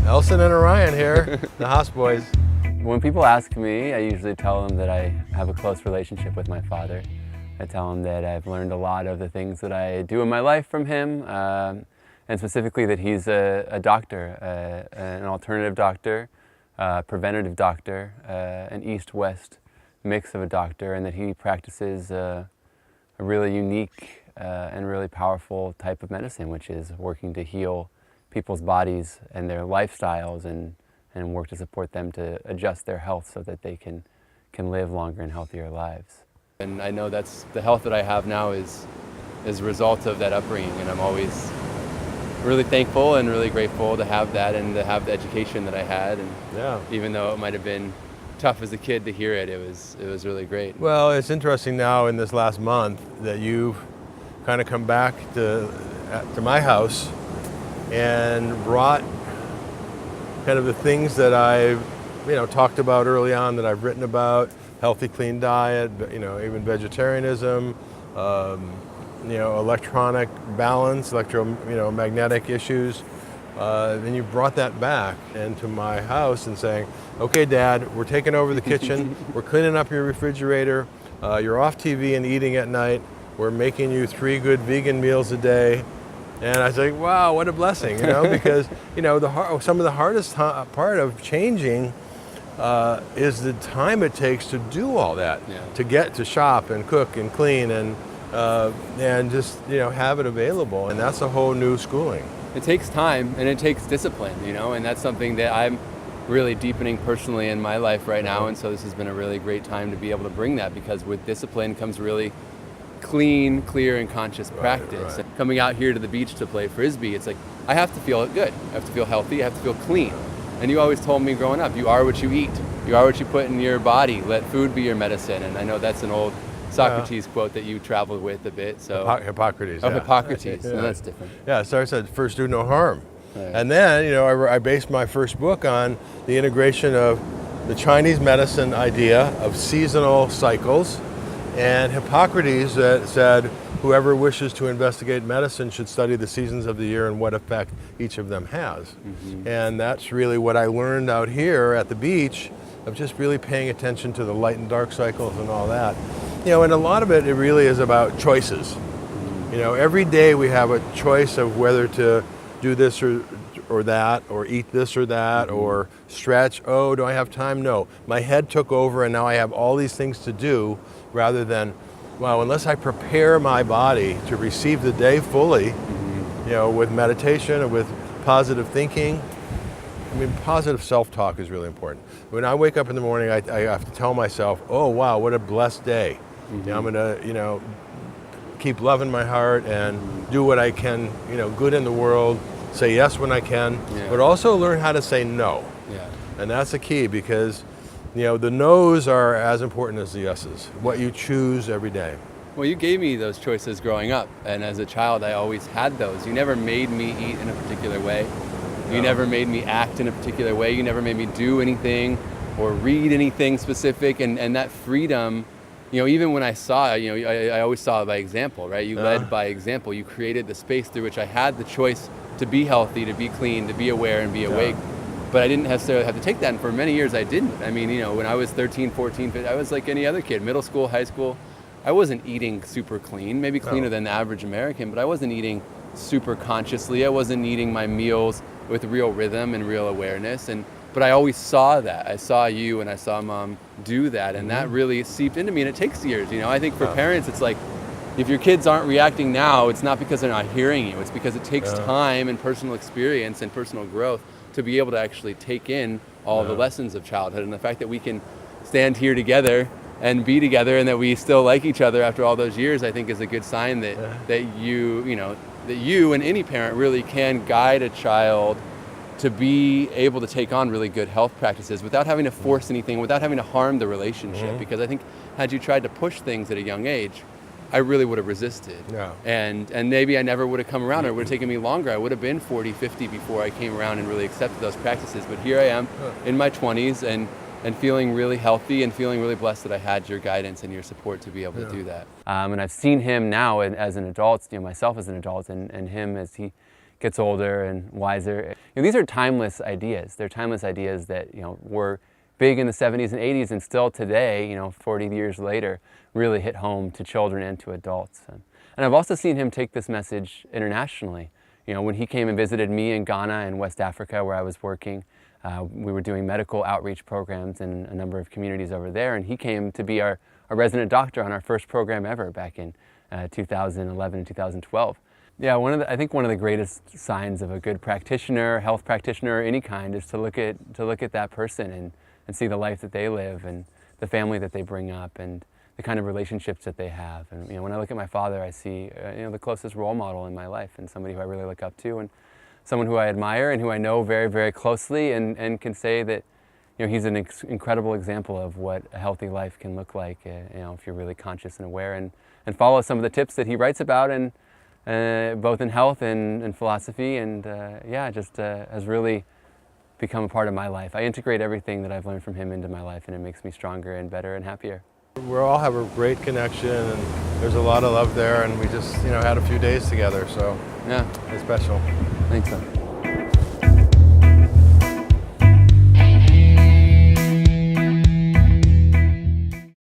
Elson and Orion here, the Haas boys. When people ask me, I usually tell them that I have a close relationship with my father. I tell them that I've learned a lot of the things that I do in my life from him, and specifically that he's a doctor, an alternative doctor, preventative doctor, an east-west mix of a doctor, and that he practices a really unique and really powerful type of medicine, which is working to heal people's bodies and their lifestyles and work to support them to adjust their health so that they can live longer and healthier lives. And I know that's the health that I have now is a result of that upbringing, and I'm always really thankful and really grateful to have that and to have the education that I had. And Yeah. even though it might have been tough as a kid to hear it, it was really great. Well, it's interesting now in this last month that you've kind of come back to my house and brought kind of the things that I've talked about early on, that I've written about: healthy, clean diet, even vegetarianism, electronic balance, electromagnetic issues. Then you brought that back into my house and saying, okay, Dad, we're taking over the kitchen, we're cleaning up your refrigerator, you're off TV and eating at night, we're making you 3 good vegan meals a day. And I was like, wow, what a blessing, because some of the hardest part of changing is the time it takes to do all that, to get to shop and cook and clean and just have it available. And that's a whole new schooling. It takes time and it takes discipline, and that's something that I'm really deepening personally in my life right now. And so this has been a really great time to be able to bring that, because with discipline comes really clean, clear, and conscious practice. Right. Coming out here to the beach to play Frisbee, it's like, I have to feel good. I have to feel healthy. I have to feel clean. And you always told me growing up, you are what you eat. You are what you put in your body. Let food be your medicine. And I know that's an old Socrates quote that you traveled with a bit. So Hippocrates. Oh, Hippocrates. No, that's different. Yeah, so I said, first do no harm. Right. And then, I based my first book on the integration of the Chinese medicine idea of seasonal cycles, and Hippocrates that said, whoever wishes to investigate medicine should study the seasons of the year and what effect each of them has. Mm-hmm. And that's really what I learned out here at the beach, of just really paying attention to the light and dark cycles and all that. And a lot of it really is about choices. Mm-hmm. Every day we have a choice of whether to do this or that, or eat this or that, mm-hmm. or stretch. Oh, do I have time? No. My head took over and now I have all these things to do, rather than, well, unless I prepare my body to receive the day fully, mm-hmm. With meditation and with positive thinking. Positive self-talk is really important. When I wake up in the morning, I have to tell myself, oh, wow, what a blessed day. Mm-hmm. I'm gonna, keep loving my heart and mm-hmm. do what I can, good in the world, say yes when I can, but also learn how to say no. Yeah. And that's the key, because the no's are as important as the yeses, what you choose every day. Well, you gave me those choices growing up, and as a child I always had those. You never made me eat in a particular way. You never made me act in a particular way. You never made me do anything or read anything specific, and that freedom, even when I saw, I always saw by example, right? You led by example. You created the space through which I had the choice to be healthy, to be clean, to be aware and be awake. But I didn't necessarily have to take that, and for many years I didn't. When I was 13, 14, 15, I was like any other kid, middle school, high school. I wasn't eating super clean, maybe cleaner than the average American, but I wasn't eating super consciously. I wasn't eating my meals with real rhythm and real awareness. But I always saw that. I saw you and I saw Mom do that, and that really seeped into me, and it takes years. I think for parents, it's like, if your kids aren't reacting now, it's not because they're not hearing you. It's because it takes time and personal experience and personal growth to be able to actually take in all the lessons of childhood. And the fact that we can stand here together and be together, and that we still like each other after all those years, I think is a good sign that you and any parent really can guide a child to be able to take on really good health practices without having to force anything, without having to harm the relationship. Mm-hmm. Because I think had you tried to push things at a young age, I really would have resisted. Yeah. And maybe I never would have come around, or it would have taken me longer. I would have been 40, 50 before I came around and really accepted those practices. But here I am in my 20s and feeling really healthy and feeling really blessed that I had your guidance and your support to be able to do that. And I've seen him now as an adult, myself as an adult, and him as he gets older and wiser. These are timeless ideas. They're timeless ideas that were big in the 70s and 80s, and still today, 40 years later, really hit home to children and to adults. And I've also seen him take this message internationally. When he came and visited me in Ghana and West Africa, where I was working, we were doing medical outreach programs in a number of communities over there, and he came to be our resident doctor on our first program ever back in 2011 and 2012. Yeah, I think one of the greatest signs of a good practitioner, health practitioner, any kind, is to look at that person and see the life that they live and the family that they bring up and the kind of relationships that they have. And when I look at my father, I see the closest role model in my life, and somebody who I really look up to, and someone who I admire and who I know very, very closely, and can say that he's an incredible example of what a healthy life can look like. If you're really conscious and aware and follow some of the tips that he writes about, and both in health and philosophy, and just has really become a part of my life. I integrate everything that I've learned from him into my life, and it makes me stronger and better and happier. We all have a great connection, and there's a lot of love there, and we just had a few days together, so yeah, it's special. Thanks, so.